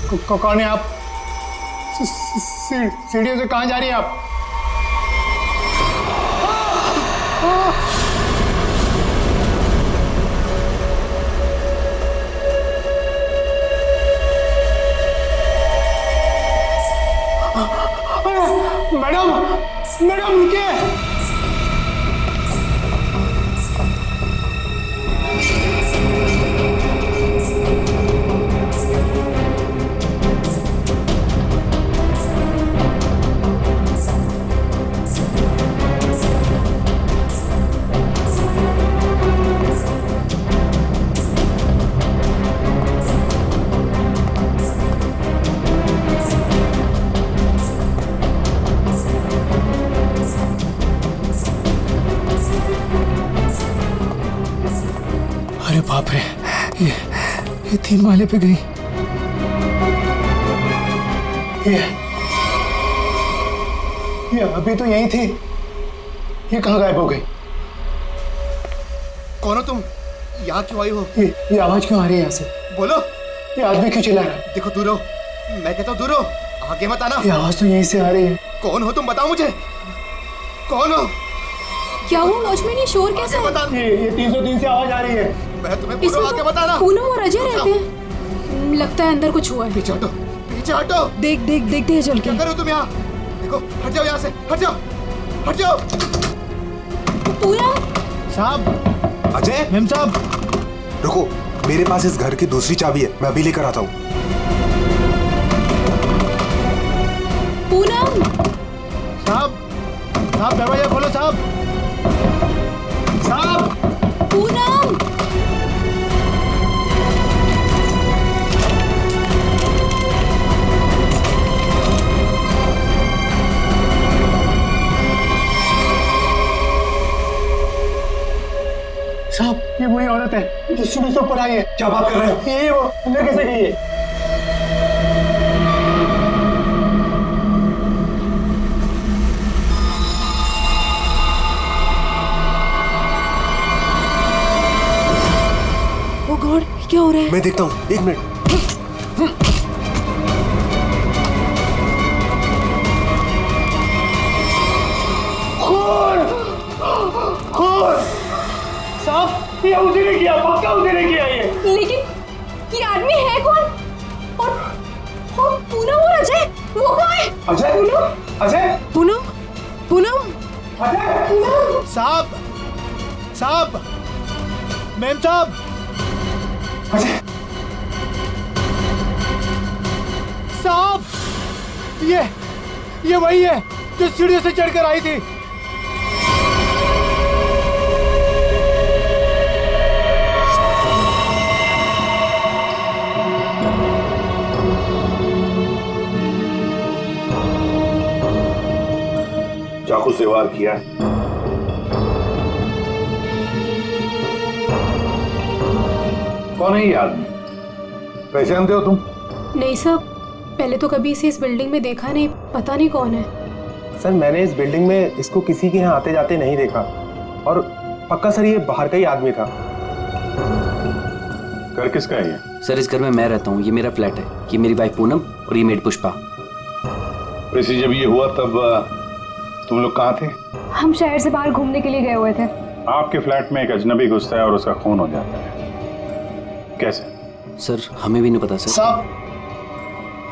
कौन है आप? सीढ़ियों से कहाँ जा रही हैं आप? मैडम मैडम रुकिए। अरे बाप रे, ये 3 माले पे गई। ये अभी तो यही थी, ये कहाँ गायब हो गई? कौन हो तुम? यहाँ क्यों आई हो? ये आवाज क्यों आ रही है यहाँ से? बोलो। ये आदमी क्यों चिल्ला रहा है? देखो दूर हो, मैं कहता हूँ दूर हो, आगे मत आना। ये आवाज तो यहीं से आ रही है। कौन हो तुम, बताओ मुझे, कौन हो? क्या हुआ वॉचमैन, ये शोर कैसा है? ये 303 से आवाज आ रही है। मैं तुम्हें बोल रहा हूं, आगे बताना। पूनम और अजय रहते हैं, लगता है अंदर कुछ हुआ है। पीछे हटो, पीछे हटो। देखते हैं चल के। क्या कर रहे हो तुम यहाँ? देखो, हट जाओ यहाँ से, हट जाओ, हट जाओ। पूनम साहब। अजय। मेम साहब रुको, मेरे पास इस घर की दूसरी चाबी है, मैं अभी लेकर आता हूँ। पूनम। साहब दरवाजा खोलो साहब। पूनम। साहब ये वही औरत है जो सीढ़ी से ऊपर आई है। क्या बात कर रहे हो? ये वो अंदर कैसे गई है? ओ गॉड, क्या हो रहा है? मैं देखता हूँ, 1 मिनट। साहब ये उसी ने किया, पक्का उसी ने किया ये। लेकिन ये आदमी है कौन? और पूनम और अजय, वो कहाँ है? अजय? अजय? पूनम। अजय? साहब मेम साहब। अजय साहब ये वही है जो सीढ़ियों से चढ़कर आई थी। चाकू से वार किया है। कौन है ये आदमी? पहचानते हो तुम? नहीं साहब, पहले तो कभी इसे इस बिल्डिंग में देखा नहीं, पता नहीं कौन है। सर मैंने इस बिल्डिंग में इसको किसी के यहाँ आते जाते नहीं देखा, और पक्का सर ये बाहर का ही आदमी था। घर किसका है ये? सर इस घर में मैं रहता हूँ, ये मेरा फ्लैट है, ये मेरी वाइफ पूनम और ये मेड पुष्पा। वैसे जब ये हुआ तब तुम लोग कहाँ थे? हम शहर से बाहर घूमने के लिए गए हुए थे। आपके फ्लैट में एक अजनबी घुसता है और उसका खून हो जाता है, कैसे? सर हमें भी नहीं पता सर। साहब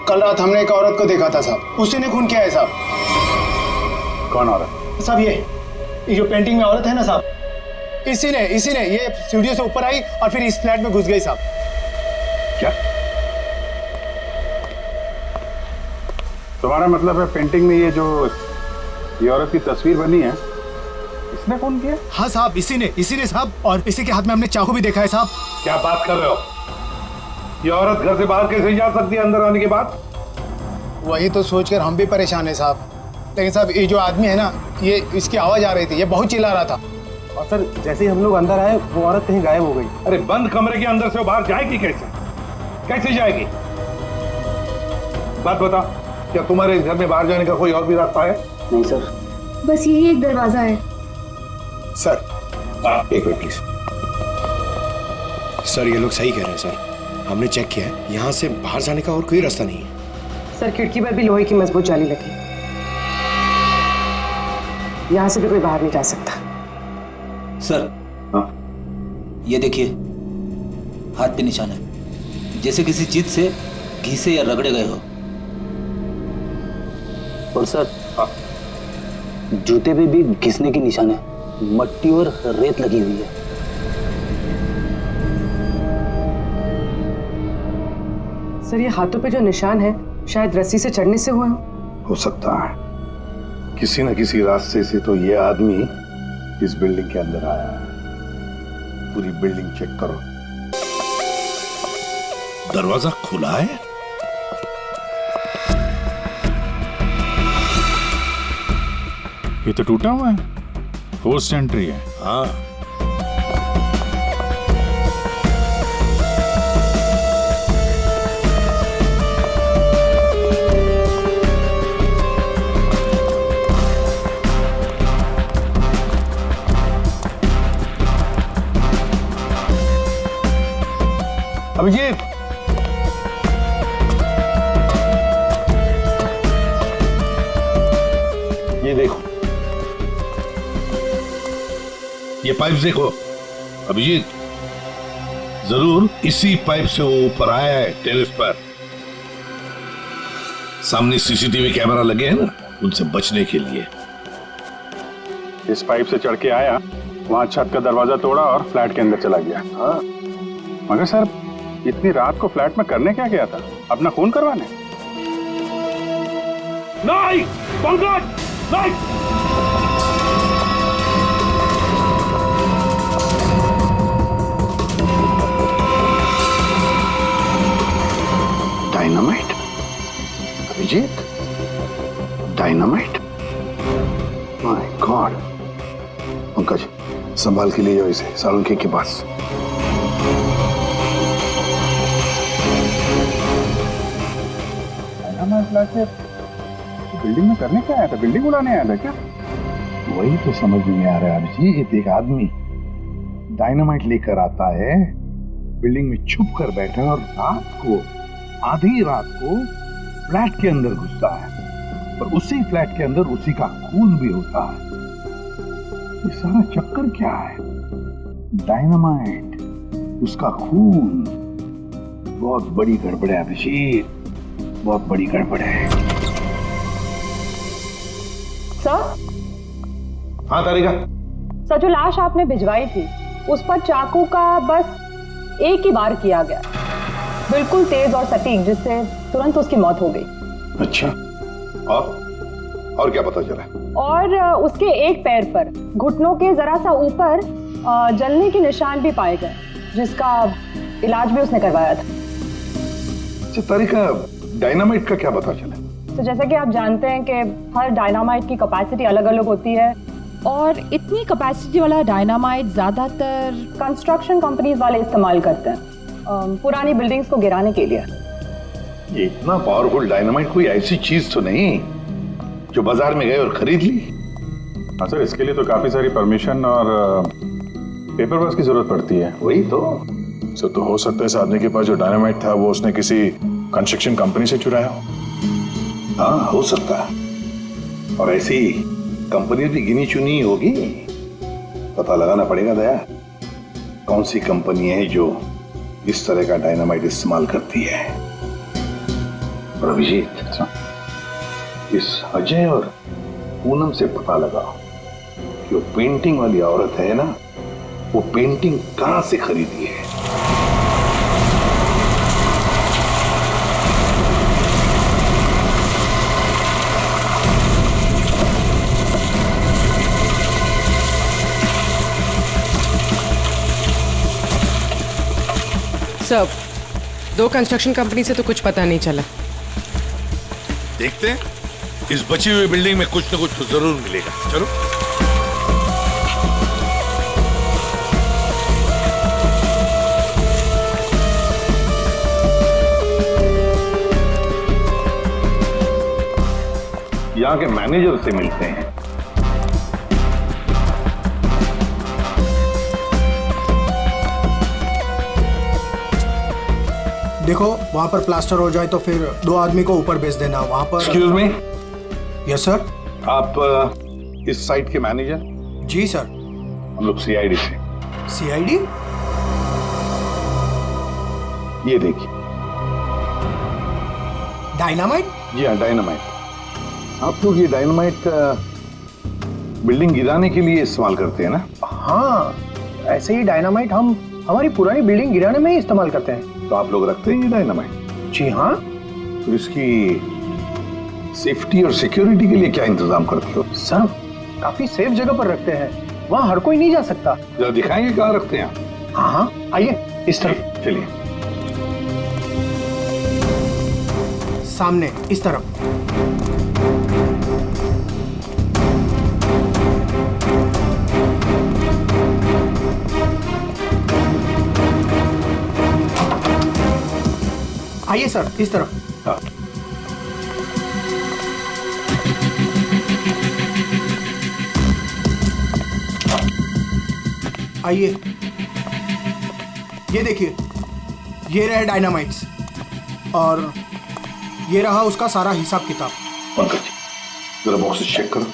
कल रात हमने एक औरत को देखा था साहब, उसी ने खून किया है साहब। कौन औरत? साहब ये जो पेंटिंग में औरत है ना साहब, इसी ने ये सीढ़ियों से ऊपर आई और फिर इस फ्लैट में घुस गई साहब। क्या तुम्हारा मतलब है पेंटिंग में ये औरत की तस्वीर बनी है, इसने खून किया? हाँ साहब, इसी ने साहब, और इसी के हाथ में हमने चाकू भी देखा है साहब। क्या बात कर रहे हो? ये औरत घर से बाहर कैसे जा सकती है अंदर आने के बाद? वही तो सोचकर हम भी परेशान है साहब। लेकिन साहब ये जो आदमी है ना, ये इसकी आवाज आ रही थी, ये बहुत चिल्ला रहा था। और सर जैसे ही हम लोग अंदर आए वो औरत कहीं गायब हो गई। अरे बंद कमरे के अंदर से वो बाहर जाएगी कैसे जाएगी? बात बता, क्या तुम्हारे इस घर में बाहर जाने का कोई और भी रास्ता है? नहीं सर, बस यही एक दरवाजा है। सर एक मिनट प्लीज। सर ये लोग सही कह रहे हैं सर, हमने चेक किया है, यहाँ से बाहर जाने का और कोई रास्ता नहीं है। सर खिड़की पर भी लोहे की मजबूत जाली लगी, यहाँ से भी कोई बाहर नहीं जा सकता। सर ये देखिए, हाथ पे निशान है, जैसे किसी चीज से घिसे या रगड़े गए हो। और सर जूते पे भी घिसने की निशान है, मट्टी और रेत लगी हुई है। सर ये हाथों पे जो निशान है शायद रस्सी से चढ़ने से हुआ हो सकता है, किसी न किसी रास्ते से तो ये आदमी इस बिल्डिंग के अंदर आया है। पूरी बिल्डिंग चेक करो। दरवाजा खुला है? ये तो टूटा हुआ है, फोर्स एंट्री है। हाँ, अभिजीत, ये देखो, ये पाइप देखो अभिजीत, जरूर इसी पाइप से वो ऊपर आया है टेरेस पर। सामने सीसीटीवी कैमरा लगे हैं ना, उनसे बचने के लिए। इस पाइप से चढ़ के आया, वहां छत का दरवाजा तोड़ा और फ्लैट के अंदर चला गया। हाँ, मगर सर इतनी रात को फ्लैट में करने क्या गया था? अपना खून करवाने? नहीं, पंकज, नहीं। Dynamite? Abhijeet, dynamite? My god. Pankaj, संभाल के ले जाओ इसे सालुंखे के पास। बिल्डिंग में करने क्या आया था? बिल्डिंग उड़ाने आया था क्या? वही तो समझ नहीं आ रहा है अभिजीत। एक आदमी डायनामाइट लेकर आता है, बिल्डिंग में छुप कर बैठा और रात को, आधी रात को फ्लैट के अंदर घुसता है और उसी फ्लैट के अंदर उसी का खून भी होता है। ये सारा चक्कर क्या है? डायनामाइट, उसका खून। बहुत बड़ी गड़बड़ है अभिजीत, बहुत बड़ी गड़बड़ है। सर? हाँ तारिका। सर जो लाश आपने भिजवाई थी उस पर चाकू का बस एक ही बार किया गया, बिल्कुल तेज और सटीक, जिससे तुरंत उसकी मौत हो गई। अच्छा, और क्या पता चला? और उसके एक पैर पर घुटनों के जरा सा ऊपर जलने के निशान भी पाए गए, जिसका इलाज भी उसने करवाया था। अच्छा तारिका, डायनामाइट का क्या पता चला? तो जैसा कि आप जानते हैं कि हर डायनामाइट की कैपेसिटी अलग अलग होती है, और इतनी कैपेसिटी वाला डायनामाइट ज्यादातर कंस्ट्रक्शन कंपनीज वाले इस्तेमाल करते हैं पुरानी बिल्डिंग्स को गिराने के लिए। ये इतना पावरफुल डायनामाइट कोई ऐसी चीज तो नहीं जो बाजार में गए और खरीद ली? हाँ सर, इसके लिए तो काफी सारी परमिशन और पेपर वर्क की जरूरत पड़ती है। वही तो सर, तो हो सकता है इस आदमी के पास जो डायनामाइट था वो उसने किसी कंस्ट्रक्शन कंपनी से चुराया हो। हाँ, हो सकता है, और ऐसी कंपनी भी गिनी चुनी होगी। पता लगाना पड़ेगा दया, कौन सी कंपनी है जो इस तरह का डायनामाइट इस्तेमाल करती है। और अभिजीत, इस अजय और पूनम से पता लगाओ कि वो पेंटिंग वाली औरत है ना, वो पेंटिंग कहां से खरीदी है। सब 2 कंस्ट्रक्शन कंपनी से तो कुछ पता नहीं चला। देखते हैं, इस बची हुई बिल्डिंग में कुछ न कुछ तो जरूर मिलेगा। चलो। यहाँ के मैनेजर से मिलते हैं। देखो वहाँ पर प्लास्टर हो जाए तो फिर 2 आदमी को ऊपर भेज देना वहाँ पर। Excuse me. Yes sir. आप इस साइट के मैनेजर? जी सर। हम लोग सीआईडी से। सीआईडी? ये देखिए। डायनामाइट? जी हाँ, डायनामाइट। आप लोग ये डायनामाइट बिल्डिंग गिराने के लिए इस्तेमाल करते हैं ना? हाँ, ऐसे ही डायनामाइट हम हमारी पुरानी बिल्डिंग गिराने में ही इस्तेमाल करते हैं। तो आप लोग रखते हैं ये डायनामाइट? जी हाँ। तो इसकी सेफ्टी और सिक्योरिटी के लिए क्या इंतजाम करते हो? सर काफी सेफ जगह पर रखते हैं, वहाँ हर कोई नहीं जा सकता। जरा दिखाएंगे कहाँ रखते हैं? हाँ हाँ, आइए इस तरफ। चलिए। सामने इस तरफ। आइए सर इस तरफ। हाँ। आइए, ये देखिए, ये रहे डायनामाइट्स और ये रहा उसका सारा हिसाब किताब। पंकज, जरा बॉक्सेस चेक करो।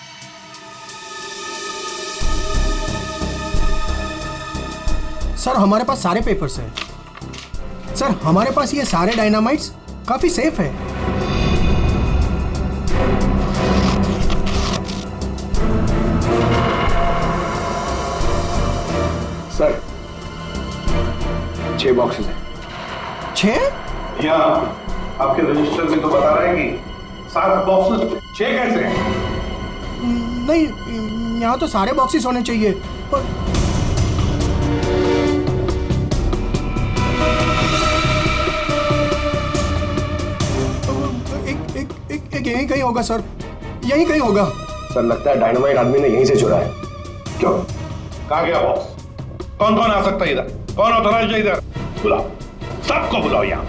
सर हमारे पास सारे पेपर्स हैं। सर हमारे पास ये सारे डायनामाइट्स काफी सेफ है। सर 6 बॉक्सेस हैं। 6? या आपके रजिस्टर में तो बता रहा है कि 7 बॉक्सेस। 6 कैसे हैं? नहीं, यहाँ तो सारे बॉक्सेस होने चाहिए पर एक यहीं कहीं होगा सर, यहीं कहीं होगा। सर लगता है डायनामाइट आदमी ने यहीं से चुरा है। क्यों? कहाँ गया बॉक्स? कौन कौन आ सकता है इधर? कौन ऑथराइज्ड है इधर? बुलाओ, सबको बुलाओ यहाँ।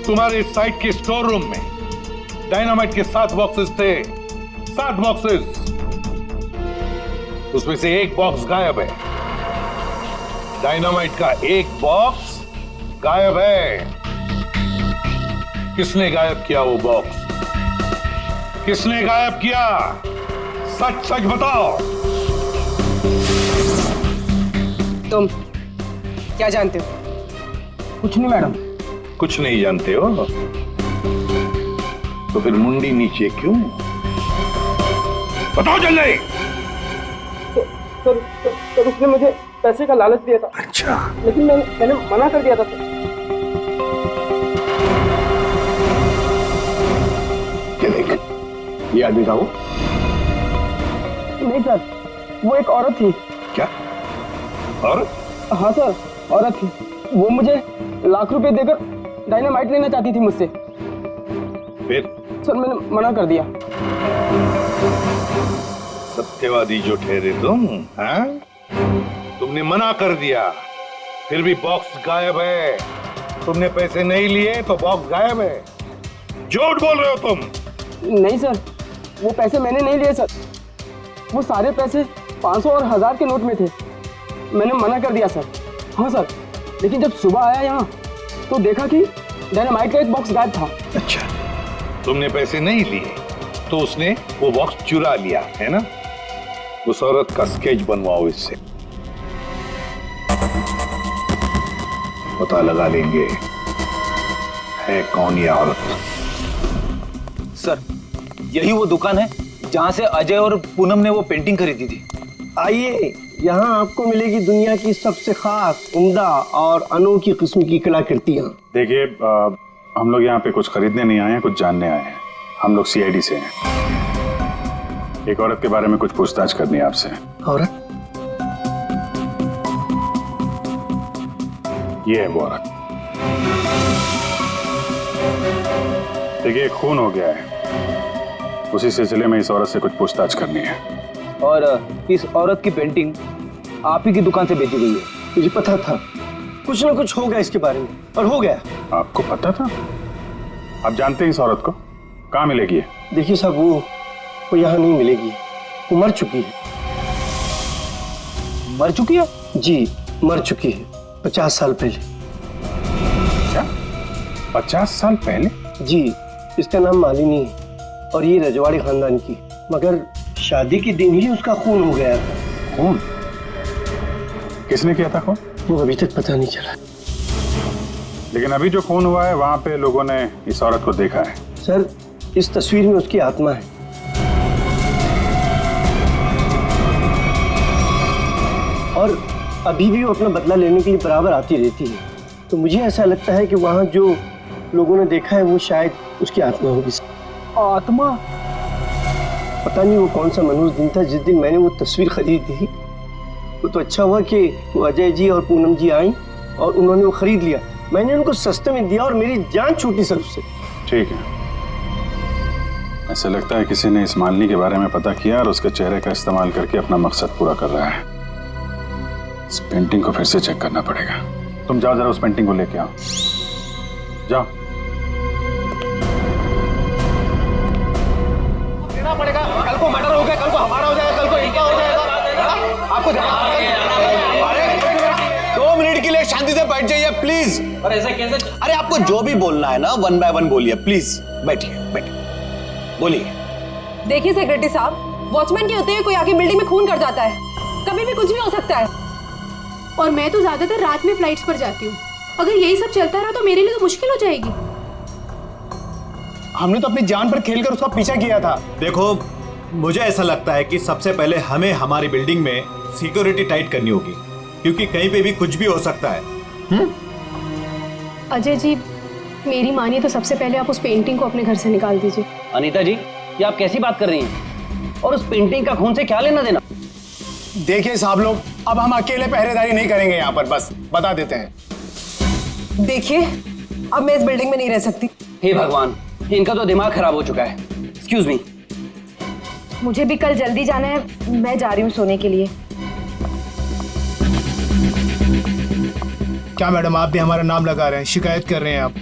तुम्हारे साइट के स्टोर रूम में डायनामाइट के 7 बॉक्सेस थे। 7 बॉक्सेस, उसमें से 1 बॉक्स गायब है। डायनामाइट का 1 बॉक्स गायब है। किसने गायब किया वो बॉक्स? किसने गायब किया? सच सच बताओ। तुम क्या जानते हो? कुछ नहीं मैडम। कुछ नहीं जानते हो तो फिर मुंडी नीचे क्यों? बताओ जल्दी। सर उसने मुझे पैसे का लालच दिया था। अच्छा। लेकिन मैंने मना कर दिया था सर। क्या देख, ये आदमी था वो? नहीं सर, वो एक औरत थी। क्या औरत? हाँ सर, औरत थी। वो मुझे ₹1 लाख देकर डायनामाइट लेना चाहती थी मुझसे। फिर? सर मैंने मना कर दिया। सत्यवादी जो ठहरे तुम, हाँ? तुमने मना कर दिया, फिर भी बॉक्स गायब है। तुमने पैसे नहीं लिए तो बॉक्स गायब है। झूठ बोल रहे हो तुम। नहीं सर, वो पैसे मैंने नहीं लिए सर। वो सारे पैसे 500 और 1000 के नोट में थे। मैंने मना कर दिया सर। हाँ सर, लेकिन जब सुबह आया यहाँ तो देखा कि डायनामाइट का 1 बॉक्स गायब था। अच्छा, तुमने पैसे नहीं लिए तो उसने वो बॉक्स चुरा लिया है ना? उस औरत का स्केच बनवाओ इससे, पता लगा लेंगे है कौन ये औरत। सर यही वो दुकान है जहां से अजय और पूनम ने वो पेंटिंग खरीदी थी। आइए, यहाँ आपको मिलेगी दुनिया की सबसे खास, उम्दा और अनोखी किस्म की कलाकृतियाँ। देखिए, हम लोग यहाँ पे कुछ खरीदने नहीं आए हैं, कुछ जानने आए हैं। हम लोग सीआईडी से हैं। एक औरत के बारे में कुछ पूछताछ करनी है आपसे। औरत? ये है वो औरत। देखिए, खून हो गया है, उसी सिलसिले में इस औरत से कुछ पूछताछ करनी है। और इस औरत की पेंटिंग आप ही की दुकान से बेची गई है। मुझे पता था कुछ ना कुछ होगा इसके बारे में, और हो गया। आपको पता था? आप जानते हैं इस औरत को? कहाँ मिलेगी है? देखिए साहब, वो यहाँ नहीं मिलेगी, वो मर चुकी है। मर चुकी है? जी मर चुकी है 50 साल पहले। क्या 50 साल पहले? जी इसका नाम मालिनी है और ये रजवाड़ी खानदान की, मगर शादी के दिन ही उसका खून हो गया था। खून? किसने किया था खून? वो अभी तक पता नहीं चला। लेकिन अभी जो खून हुआ है वहां पे लोगों ने इस औरत को देखा है। सर इस तस्वीर में उसकी आत्मा है। और अभी भी वो अपना बदला लेने के लिए बराबर आती रहती है। तो मुझे ऐसा लगता है कि वहाँ जो लोगों ने देखा है वो शायद उसकी आत्मा होगी। आत्मा? पता नहीं वो कौन सा मनहूस दिन था जिस दिन मैंने वो तस्वीर खरीदी थी। वो तो अच्छा हुआ कि वो अजय जी और पूनम जी आई और उन्होंने वो खरीद लिया। मैंने उनको सस्ते में दिया और मेरी जान छूटी सर उससे। ठीक है, ऐसा लगता है किसी ने इस मालिनी के बारे में पता किया और उसके चेहरे का इस्तेमाल करके अपना मकसद पूरा कर रहा है। इस पेंटिंग को फिर से चेक करना पड़ेगा। तुम जाओ जरा उस पेंटिंग को लेके आओ, जाओ। देना पड़ेगा, कल को मर्डर हो गया, कल को हमारा हो जाएगा, कल को इनका हो जाएगा। आपको 2 मिनट के लिए शांति से बैठ जाइए प्लीज। और ऐसा कैसे? अरे आपको जो भी बोलना है ना 1 बाय 1 बोलिए प्लीज। बैठिए बैठिए, बोलिए। देखिए सेक्रेटरी साहब, वॉचमैन के होते हुए कोई आके बिल्डिंग में खून कर जाता है, कभी भी कुछ भी हो सकता है। और मैं तो ज्यादातर रात में फ्लाइट्स पर जाती हूँ। अगर यही सब चलता रहा तो मेरे लिए तो मुश्किल हो जाएगी। हमने तो अपनी जान पर खेलकर उसका पीछा किया था। देखो मुझे ऐसा लगता है कि सबसे पहले हमें हमारी बिल्डिंग में सिक्योरिटी टाइट करनी होगी, क्योंकि कहीं पे भी कुछ भी हो सकता है। अजय जी मेरी मानिए तो सबसे पहले आप उस पेंटिंग को अपने घर से निकाल दीजिए। अनीता जी ये आप कैसी बात कर रही हैं? और उस पेंटिंग का खून से क्या लेना देना? देखिए साहब लोग, अब हम अकेले पहरेदारी नहीं करेंगे यहाँ पर, बस बता देते हैं। देखिए अब मैं इस बिल्डिंग में नहीं रह सकती। हे भगवान, इनका तो दिमाग खराब हो चुका है। Excuse me. मुझे भी कल जल्दी जाना है, मैं जा रही हूँ सोने के लिए। क्या मैडम आप भी हमारा नाम लगा रहे हैं, शिकायत कर रहे हैं आप?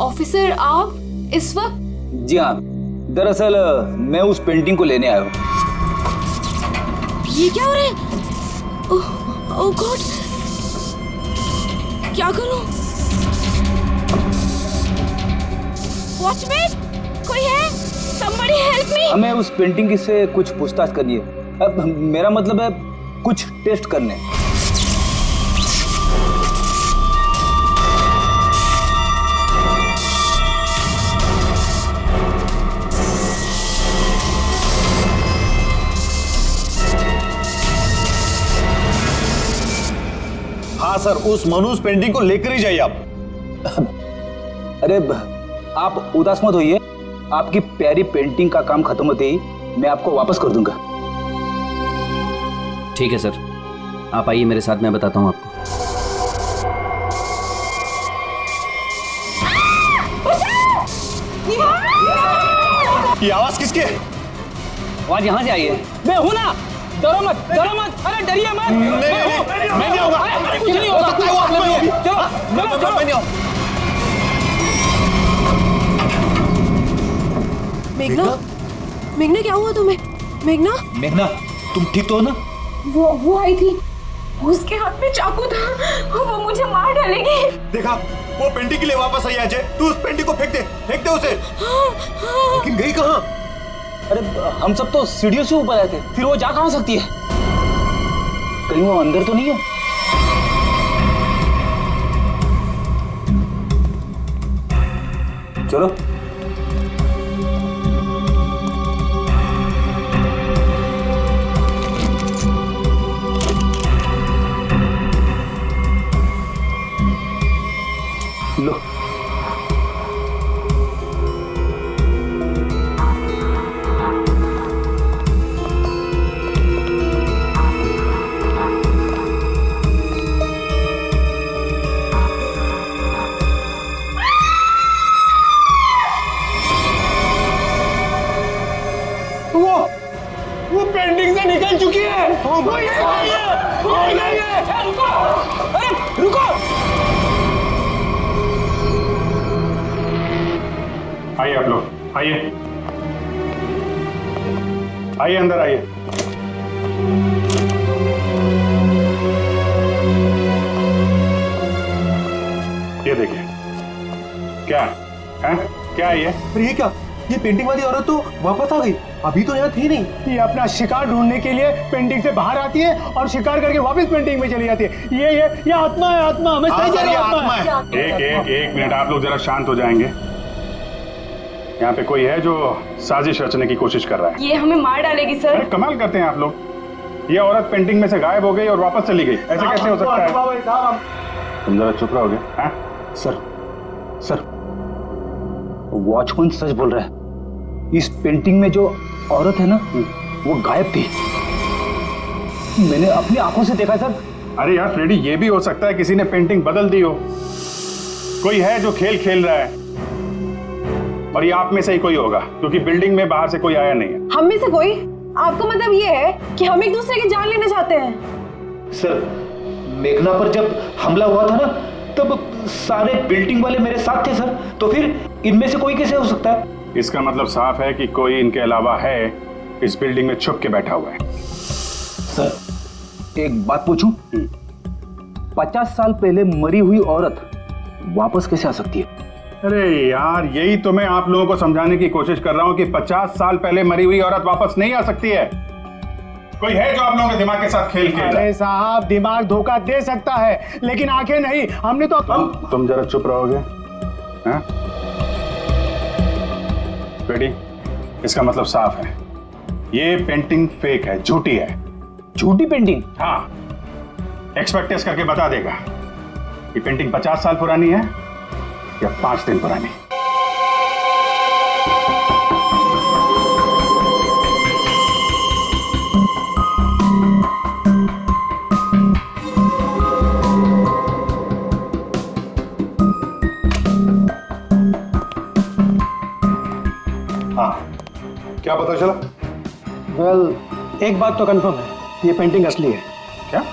ऑफिसर आप इस वक्त? जी हाँ, दरअसल मैं उस पेंटिंग को लेने आया हूँ। ये क्या हो रहा है? ओह गॉड, क्या करूं? वॉचमैन कोई है? Somebody help me! हमें उस पेंटिंग से कुछ पूछताछ करनी है। अब मेरा मतलब है कुछ टेस्ट करने। हाँ सर, उस मनूस पेंटिंग को लेकर ही जाइए आप। अरे आप उदास मत होइए, आपकी प्यारी पेंटिंग का काम खत्म होते ही मैं आपको वापस कर दूंगा। ठीक है सर, आप आइए मेरे साथ, मैं बताता हूँ आपको। ये आवाज किसकी है? आवाज यहाँ से आई है। मैं हूं ना, डरो मत, डरो मत, अरे डरिए मत। मैं नहीं होगा, कुछ नहीं होगा, सकता है वो आप में होगी। चलो चलो मैं नहीं आऊं। मेघना, मेघना क्या हुआ तुम्हें? मेघना, मेघना तुम ठीक तो हो ना? वो आई थी, उसके हाथ में चाकू था, वो मुझे मार डालेगी। देखा, वो पेंटिंग के लिए वापस आई अजय। तू उस पेंटिंग को फेंक दे उसे। लेकिन गई कहाँ? अरे हम सब तो सीढ़ियों से ऊपर आए थे, फिर वो जा कहाँ सकती है? कहीं वो अंदर तो नहीं है? चलो लो। वो पेंटिंग से निकल चुकी है। रुको, अरे रुको। आइए आप लोग, आइए आइए, अंदर आइए। ये देखिए, क्या है? क्या है ये? अरे ये क्या? ये पेंटिंग वाली औरत तो वापस आ गई, अभी तो यहाँ थी नहीं। ये अपना शिकार ढूंढने के लिए पेंटिंग से बाहर आती है और शिकार करके वापस पेंटिंग में चली जाती है। ये आत्मा है, आत्मा। हमें सही कह रही है, आत्मा है। एक मिनट, आप लोग जरा शांत हो जाएंगे। यहाँ पे कोई है जो साजिश रचने की कोशिश कर रहा है। ये हमें मार डालेगी सर। अरे कमाल करते हैं आप लोग। ये औरत पेंटिंग में से गायब हो गई और वापस चली गई, ऐसे कैसे हो सकता है? तुम जरा चुप रहोगे? सर वॉचमैन सच बोल रहा है। इस पेंटिंग में जो औरत है ना, वो गायब थी। मैंने अपनी आंखों से देखा सर। अरे यार फ्रेडी, ये भी हो सकता है किसी ने पेंटिंग बदल दी हो। कोई है जो खेल खेल रहा है, और ये आप में से ही कोई होगा, क्योंकि बिल्डिंग में बाहर से कोई आया नहीं है। हम में से कोई? आपका मतलब ये है कि हम एक दूसरे की जान लेना चाहते हैं? सर, मेघना पर जब हमला हुआ था ना, तब सारे बिल्डिंग वाले मेरे साथ थे सर। तो फिर इनमें से कोई कैसे हो सकता है? इसका मतलब साफ है कि कोई इनके अलावा है, इस बिल्डिंग में छुप के बैठा हुआ है। सर, एक बात पूछूं? 50 साल पहले मरी हुई औरत वापस कैसे आ सकती है? अरे यार, यही तो मैं आप लोगों को समझाने की कोशिश कर रहा हूं कि 50 साल पहले मरी हुई औरत वापस नहीं आ सकती है। कोई है जो आप लोगों के दिमाग के साथ खेल खेल रहा है? अरे साहब, दिमाग धोखा दे सकता है, लेकिन आंखें नहीं। हमने तो तुम जरा चुप रहोगे? हाँ? फ्रेडी, इसका मतलब साफ है, ये पेंटिंग फेक है, झूठी है। झूठी पेंटिंग? हाँ, एक्सपर्ट टेस्ट करके बता देगा ये पेंटिंग 50 साल पुरानी है या 5 दिन पुरानी। हाँ, क्या पता चला? वेल, एक बात तो कंफर्म है, ये पेंटिंग असली है। क्या?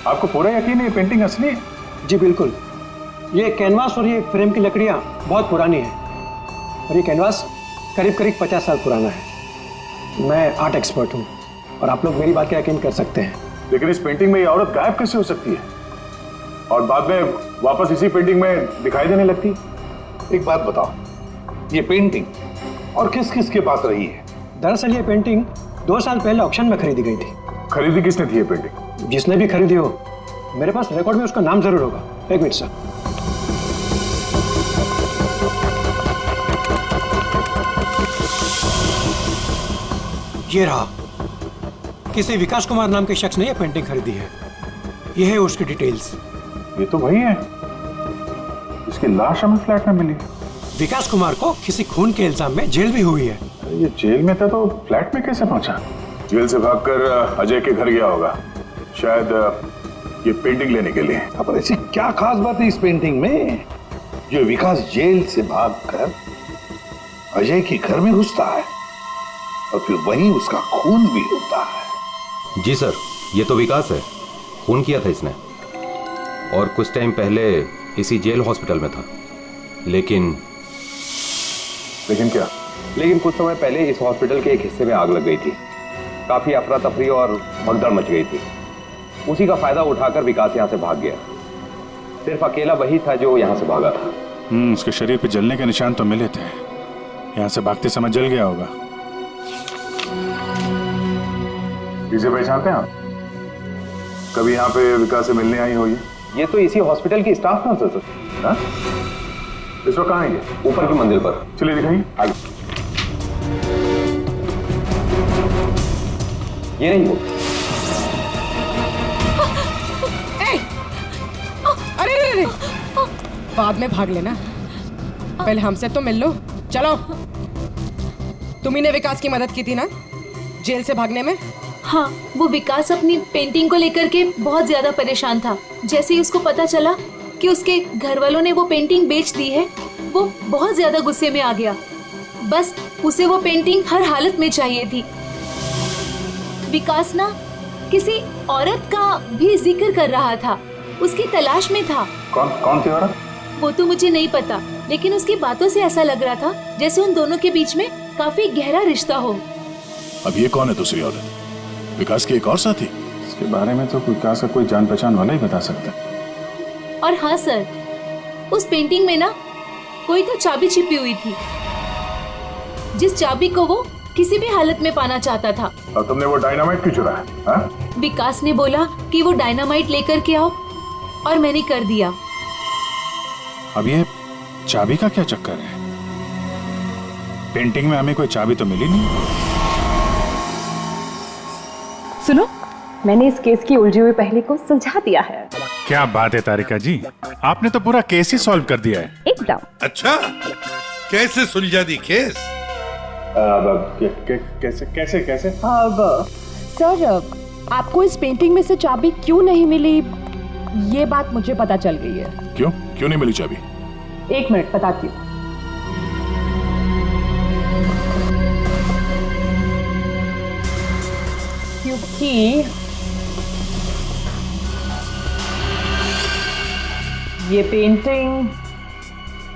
आपको पूरा यकीन है ये पेंटिंग असली है? जी बिल्कुल। ये कैनवास और ये फ्रेम की लकड़ियाँ बहुत पुरानी हैं, और ये कैनवास करीब करीब 50 साल पुराना है। मैं आर्ट एक्सपर्ट हूँ, और आप लोग मेरी बात का यकीन कर सकते हैं। लेकिन इस पेंटिंग में ये औरत गायब कैसे हो सकती है, और बाद में वापस इसी पेंटिंग में दिखाई देने लगती? एक बात बताओ, ये पेंटिंग और किस किस के पास रही है? दरअसल ये पेंटिंग 2 साल पहले ऑक्शन में खरीदी गई थी। खरीदी किसने थी ये पेंटिंग? जिसने भी खरीदी हो, मेरे पास रिकॉर्ड में उसका नाम जरूर होगा। एक मिनट सर। ये रहा, किसी विकास कुमार नाम के शख्स ने यह पेंटिंग खरीदी है। यह है उसकी डिटेल्स। ये तो वही है, इसकी लाश हमें फ्लैट में मिली। विकास कुमार को किसी खून के इल्जाम में जेल भी हुई है। ये जेल में था तो फ्लैट में कैसे पहुंचा? जेल से भागकर अजय के घर गया होगा, शायद ये पेंटिंग लेने के लिए। अब ऐसी क्या खास बात है इस पेंटिंग में जो विकास जेल से भागकर अजय के घर में घुसता है और फिर वहीं उसका खून भी होता है? जी सर, ये तो विकास है, खून किया था इसने, और कुछ टाइम पहले इसी जेल हॉस्पिटल में था। लेकिन क्या? लेकिन कुछ समय पहले इस हॉस्पिटल के एक हिस्से में आग लग गई थी। काफी अफरा तफरी और भगदड़ मच गई थी। उसी का फायदा उठाकर विकास यहाँ से भाग गया। सिर्फ अकेला वही था जो यहाँ से भागा था। उसके शरीर पे जलने के निशान तो मिले थे, यहाँ से भागते समय जल गया होगा। इसे पहचानते हैं आप? कभी यहाँ पे विकास से मिलने आई हो? ये तो इसी हॉस्पिटल की स्टाफ नर्स है सर। हाँ? इस वक्त कहाँ है ये? ऊपर की मंजिल पर। चलिए दिखाइए। आगे। ये नहीं वो। अरे रे रे, बाद में भाग लेना, पहले हमसे तो मिल लो। चलो। तुम्ही ने विकास की मदद की थी ना जेल से भागने में? हाँ, वो विकास अपनी पेंटिंग को लेकर के बहुत ज्यादा परेशान था। जैसे ही उसको पता चला कि उसके घर वालों ने वो पेंटिंग बेच दी है, वो बहुत ज्यादा गुस्से में आ गया। बस उसे वो पेंटिंग हर हालत में चाहिए थी। विकास ना किसी औरत का भी जिक्र कर रहा था, उसकी तलाश में था। कौन सी औरत? वो तो मुझे नहीं पता, लेकिन उसकी बातों से ऐसा लग रहा था जैसे उन दोनों के बीच में काफी गहरा रिश्ता हो। अब ये कौन है दूसरी औरत? विकास की एक और साथी? इसके बारे में तो विकास का कोई जान पहचान वाला ही बता सकता है। और हाँ सर, उस पेंटिंग में ना कोई तो चाबी छिपी हुई थी, जिस चाबी को वो किसी भी हालत में पाना चाहता था। और तुमने वो डायनामाइट क्यों चुराया? हाँ? विकास ने बोला कि वो डायनामाइट लेकर के आओ और मैंने कर दिया। अब ये चाबी का क्या चक्कर है? पेंटिंग में हमें कोई चाबी तो मिली नहीं। सुनो, मैंने इस केस की उलझी हुई पहेली को सुलझा दिया है। क्या बात है तारिका जी, आपने तो पूरा केस ही सॉल्व कर दिया है। एकदम। अच्छा, कैसे सुलझा दी केस? कैसे कैसे कैसे? अब सर, आपको इस पेंटिंग में से चाबी क्यों नहीं मिली, ये बात मुझे पता चल गई है। क्यों नहीं मिली चाबी? 1 मिनट बताती हूँ। क्योंकि ये पेंटिंग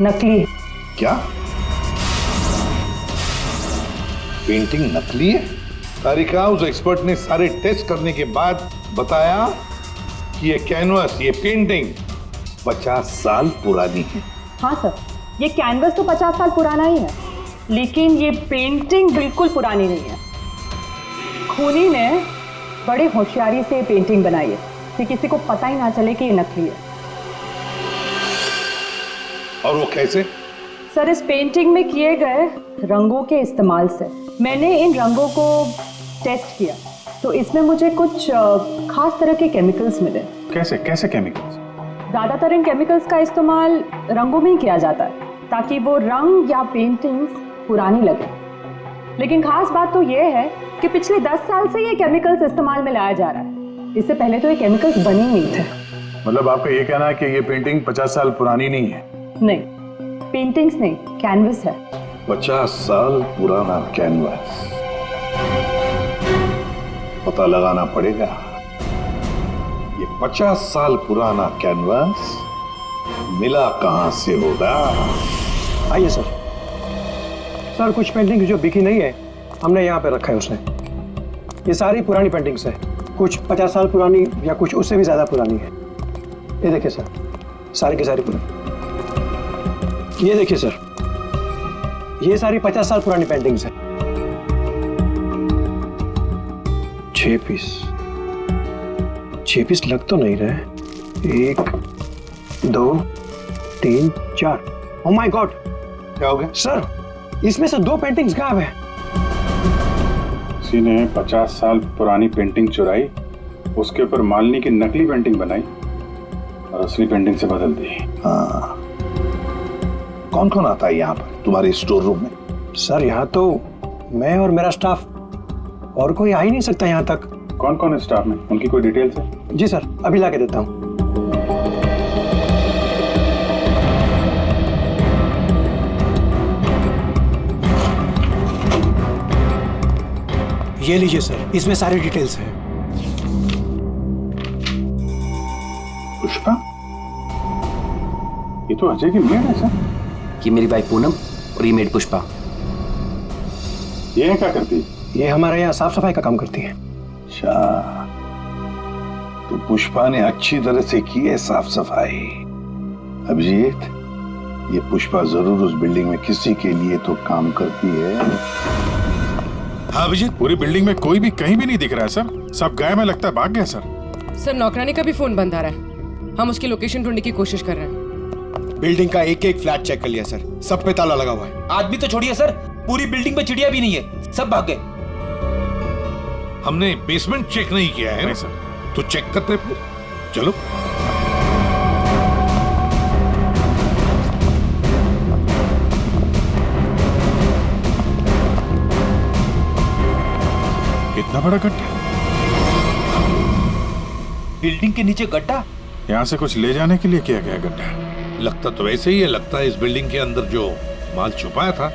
नकली है। क्या? पेंटिंग नकली है? तारिका, उस एक्सपर्ट ने सारे टेस्ट करने के बाद बताया कि ये कैनवास, ये पेंटिंग 50 साल पुरानी है। हाँ सर, ये कैनवस तो 50 साल पुराना ही है, लेकिन ये पेंटिंग बिल्कुल पुरानी नहीं है। खूनी ने बड़े होशियारी से ये पेंटिंग बनाई है कि किसी को पता ही ना चले कि ये नकली है। और वो कैसे? सर, इस पेंटिंग में किए गए रंगों के इस्तेमाल से मैंने इन रंगों को टेस्ट किया, तो इसमें मुझे कुछ खास तरह के केमिकल्स मिले। कैसे कैसे केमिकल्स? ज्यादातर इन केमिकल्स का इस्तेमाल रंगों में ही किया जाता है ताकि वो रंग या पेंटिंग्स पुरानी लगे। लेकिन खास बात तो ये है कि पिछले 10 साल से ये केमिकल्स इस्तेमाल में लाया जा रहा है। इससे पहले तो ये केमिकल्स बने ही नहीं थे। मतलब आपका ये कहना है कि ये पेंटिंग 50 साल पुरानी नहीं है? नहीं, पेंटिंग्स नहीं, कैनवस है। 50 साल पुराना कैनवास, पता लगाना पड़ेगा ये 50 साल पुराना कैनवास मिला कहां से होगा। आइए सर। सर, कुछ पेंटिंग जो बिकी नहीं है हमने यहाँ पे रखा है उसने। ये सारी पुरानी पेंटिंग्स है, कुछ 50 साल पुरानी या कुछ उससे भी ज्यादा पुरानी है। ये देखिए सर, सारी की सारी पुरानी। ये देखिए सर, ये सारी 50 साल पुरानी पेंटिंग्स है। 6 पीस लग तो नहीं रहे। 1 2 3 4। ओह माय गॉड, क्या हो गया सर? इसमें से 2 पेंटिंग्स गायब है। किसी ने 50 साल पुरानी पेंटिंग चुराई, उसके ऊपर मालिनी की नकली पेंटिंग बनाई और असली पेंटिंग से बदल दी। हाँ, कौन कौन आता है यहाँ पर तुम्हारे स्टोर रूम में? सर, यहाँ तो मैं और मेरा स्टाफ, और कोई आ ही नहीं सकता यहाँ तक। कौन कौन है स्टाफ में? उनकी कोई डिटेल्स है? जी सर, अभी ला के देता हूँ। ये लीजिए सर, इसमें सारी डिटेल्स हैं। पुष्पा, ये तो अजय की मेड है सर। ये मेरी वाइफ पूनम और ये मेड पुष्पा। ये क्या करती है? ये हमारे यहाँ साफ सफाई का काम करती है। अच्छा, तो पुष्पा ने अच्छी तरह से की है साफ सफाई। अभिजीत, ये पुष्पा जरूर उस बिल्डिंग में किसी के लिए तो काम करती है। हाँ अभिजीत, पूरी बिल्डिंग में कोई भी कहीं भी नहीं दिख रहा है सर। सब गायब है, लगता है भाग गया सर। सर, नौकरानी का भी फोन बंद आ रहा है। हम उसकी लोकेशन ढूंढने की कोशिश कर रहे हैं। बिल्डिंग का एक एक फ्लैट चेक कर लिया सर, सब पे ताला लगा हुआ है। आदमी तो छोड़िए सर, पूरी बिल्डिंग में चिड़िया भी नहीं है, सब भाग गए। हमने बेसमेंट चेक नहीं किया है ना सर, तो चेक करते फिर। चलो। इतना बड़ा गड्ढा? बिल्डिंग के नीचे गड्ढा? यहाँ से कुछ ले जाने के लिए किया गया गड्ढा? लगता तो वैसे ही है, लगता है इस बिल्डिंग के अंदर जो माल छुपाया था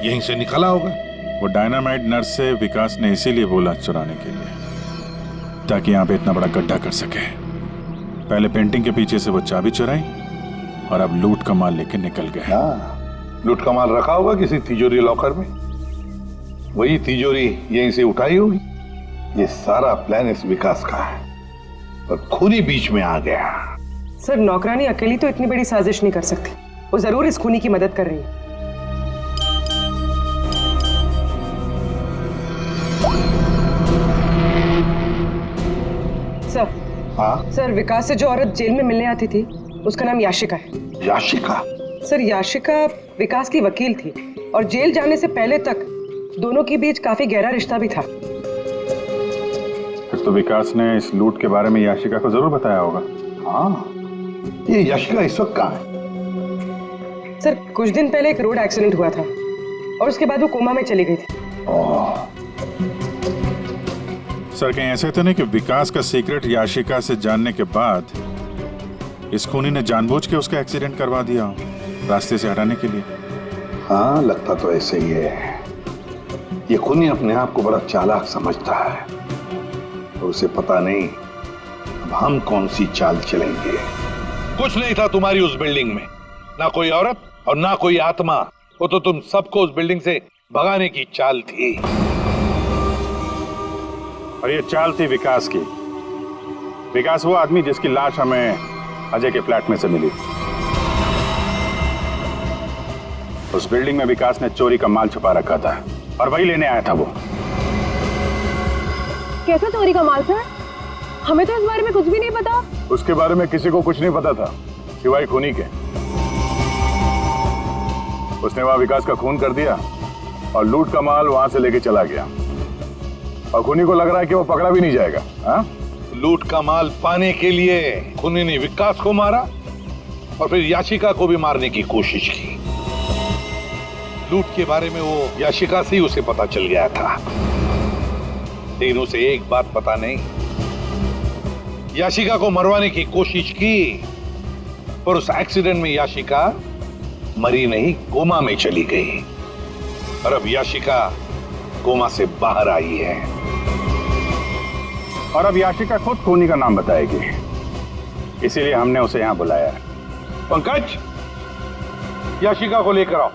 यहीं से निकाला होगा। वो डायनामाइट नर्स से विकास ने इसीलिए बोला चुराने के लिए, ताकि यहाँ पे इतना बड़ा गड्ढा कर सके। पहले पेंटिंग के पीछे से वो चाबी चुराई और अब लूट का माल लेके निकल गए। हाँ, लूट का माल रखा होगा किसी तिजोरी लॉकर में, वही तिजोरी यहीं से उठाई होगी। ये सारा प्लान इस विकास का है, पर खूनी बीच में आ गया। सर नौकरानी अकेली तो इतनी बड़ी साजिश नहीं कर सकती, वो जरूर इस खूनी की मदद कर रही है। सर, हाँ सर विकास से जो औरत जेल में मिलने आती थी उसका नाम याशिका है। याशिका? सर याशिका विकास की वकील थी और जेल जाने से पहले तक दोनों के बीच काफी गहरा रिश्ता भी था। फिर तो विकास ने इस लूट के बारे में याशिका को जरूर बताया होगा। हाँ, ये याशिका इस वक्त कहाँ है? सर कुछ दिन पहले एक रोड एक्सीडेंट हुआ था और उसके बाद वो कोमा में चली गई थी। सर कहीं ऐसा तो नहीं कि विकास का सीक्रेट याशिका से जानने के बाद इस खूनी ने जानबूझ के उसका एक्सीडेंट करवा दिया रास्ते से हटाने के लिए? हाँ, लगता तो ऐसे ही है। ये खूनी अपने आप को बड़ा चालाक समझता है, तो उसे पता नहीं अब हम कौन सी चाल चलेंगे। कुछ नहीं था तुम्हारी उस बिल्डिंग में, ना कोई औरत और ना कोई आत्मा। वो तो तुम सबको उस बिल्डिंग से भगाने की चाल थी। और ये चाल थी विकास की। विकास वो आदमी जिसकी लाश हमें अजय के फ्लैट में से मिली। उस बिल्डिंग में विकास ने चोरी का माल छुपा रखा था और वही लेने आया था वो। कैसा चोरी का माल सर? हमें तो इस बारे में कुछ भी नहीं पता। उसके बारे में किसी को कुछ नहीं पता था सिवाय खूनी के। उसने वहां विकास का खून कर दिया और लूट का माल वहां से लेके चला गया। और खूनी को लग रहा है कि वो पकड़ा भी नहीं जाएगा। हाँ? लूट का माल पाने के लिए खूनी ने विकास को मारा और फिर याशिका को भी मारने की कोशिश की। लूट के बारे में वो याशिका से ही उसे पता चल गया था, लेकिन उसे एक बात पता नहीं, याशिका को मरवाने की कोशिश की, पर उस एक्सीडेंट में याशिका मरी नहीं, कोमा में चली गई। और अब याशिका कोमा से बाहर आई है और अब याशिका खुद खूनी का नाम बताएगी, इसीलिए हमने उसे यहां बुलाया है। पंकज, याशिका को लेकर आओ।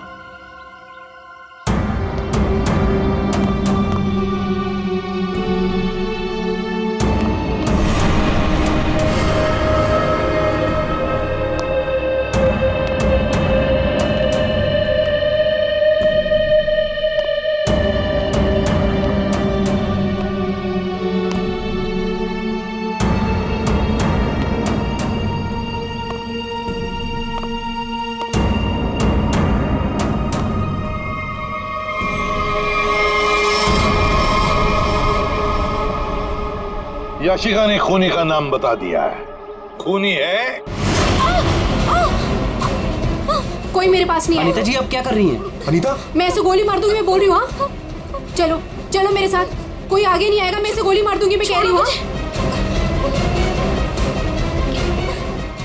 याशिका ने खूनी का नाम बता दिया है। खूनी है। कोई मेरे पास नहीं है। अनीता जी आप क्या कर रही हैं? अनीता, मैं ऐसे गोली मार दूंगी, मैं बोल रही हूँ। हाँ? चलो चलो मेरे साथ, कोई आगे नहीं आएगा, मैं ऐसे गोली मार दूंगी, मैं कह रही हूँ।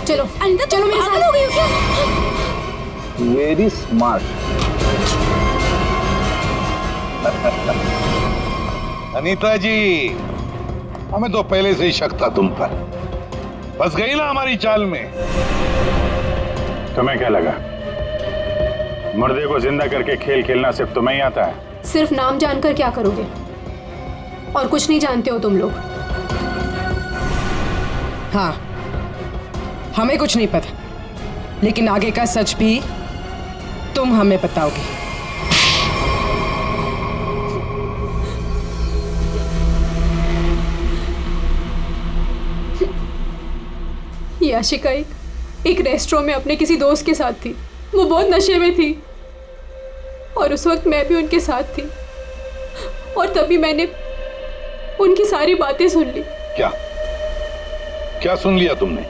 चलो अनीता, चलो मेरे साथ। हो गई हो क्या? Very smart. अनीता जी, हमें तो पहले से ही शक था तुम पर। फंस गई ना हमारी चाल में। तुम्हें क्या लगा मुर्दे को जिंदा करके खेल खेलना सिर्फ तुम्हें ही आता है? सिर्फ नाम जानकर क्या करोगे? और कुछ नहीं जानते हो तुम लोग। हाँ, हमें कुछ नहीं पता, लेकिन आगे का सच भी तुम हमें बताओगे। याशिका एक रेस्टोरेंट में अपने किसी दोस्त के साथ थी। वो बहुत नशे में थी और उस वक्त मैं भी उनके साथ थी, और तभी मैंने उनकी सारी बातें सुन ली। क्या क्या सुन लिया तुमने?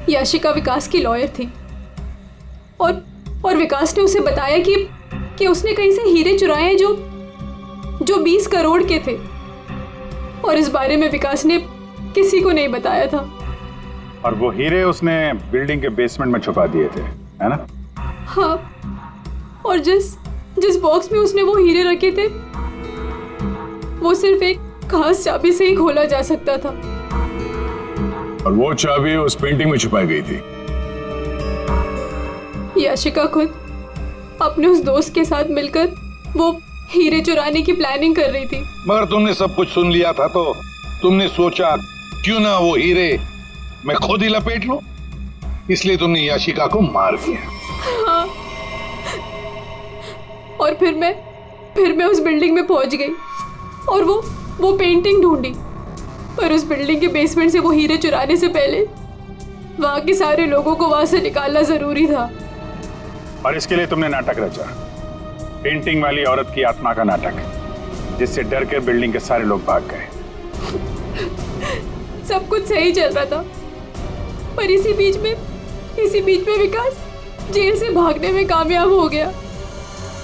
याशिका विकास की लॉयर थी और विकास ने उसे बताया कि उसने कहीं से हीरे चुराए हैं जो 20 करोड़ के थे, और इस बारे में विकास ने किसी को नहीं बताया था। और वो हीरे उसने बिल्डिंग के बेसमेंट में छुपा दिए थे, है ना? हाँ, और जिस बॉक्स में उसने वो हीरे रखे थे वो सिर्फ एक खास चाबी से ही खोला जा सकता था। और वो चाबी उस पेंटिंग में छुपाई गई थी। याशिका खुद अपने उस दोस्त के साथ मिलकर वो हीरे चुराने की प्लानिंग कर रही थी। मगर तुमने सब कुछ सुन लिया था तो तुमने सोचा क्यों ना वो हीरे मैं खुद ही लपेट लूं, इसलिए तुमने याशिका को मार दिया। हाँ। और फिर मैं उस बिल्डिंग में पहुंच गई और वो पेंटिंग ढूंढी, पर उस बिल्डिंग के बेसमेंट से वो हीरे चुराने से पहले वहां के सारे लोगों को वहां से निकालना जरूरी था। और इसके लिए तुमने नाटक रचा, पेंटिंग वाली औरत की आत्मा का नाटक, जिससे डर कर बिल्डिंग के सारे लोग भाग गए। सब कुछ सही चल रहा था, पर इसी बीच में विकास जेल से भागने में कामयाब हो गया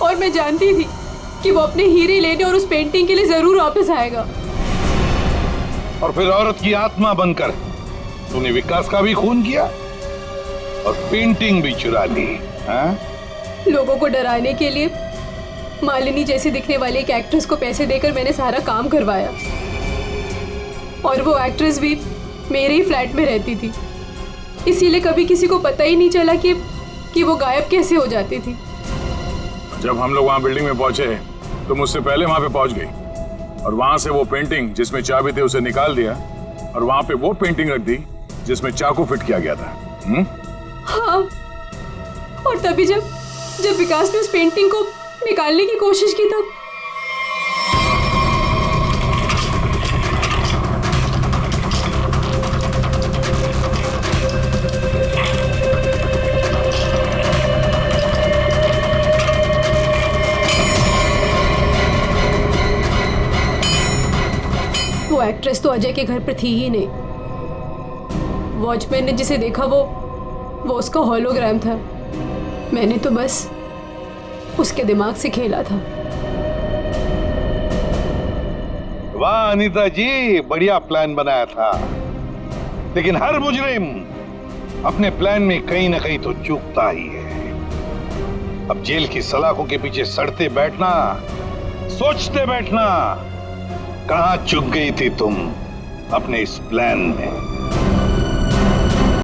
और मैं जानती थी कि वो अपने हीरे लेने और उस पेंटिंग के लिए जरूर वापस आएगा। और फिर औरत की आत्मा बनकर तूने विकास का भी खून किया और पेंटिंग भी चुरा ली। हाँ? लोगों को डराने के लिए मालिनी जैसी दिखने वाली एक एक्ट्रेस को पैसे देकर मैंने सारा काम करवाया, और वो एक्ट्रेस भी मेरे ही फ्लैट में रहती थी, इसीलिए कभी किसी को पता ही नहीं चला कि वो गायब कैसे हो जाती थी। जब हम लोग वहां बिल्डिंग में पहुंचे तो मुझसे पहले वहां पे पहुंच गई और वहां से वो पेंटिंग जिसमें चाबी थी उसे निकाल दिया और वहां पे वो पेंटिंग रख दी जिसमें चाकू फिट किया गया था। हाँ, और तभी जब विकास ने उस पेंटिंग को निकालने की कोशिश की तब वो एक्ट्रेस तो अजय के घर पर थी ही नहीं। वॉचमैन ने जिसे देखा वो उसका होलोग्राम था। मैंने तो बस उसके दिमाग से खेला था। वाह अनीता जी, बढ़िया प्लान बनाया था, लेकिन हर मुजरिम अपने प्लान में कहीं ना कहीं तो चूकता ही है। अब जेल की सलाखों के पीछे सड़ते बैठना, सोचते बैठना, कहां चूक गई थी तुम अपने इस प्लान में?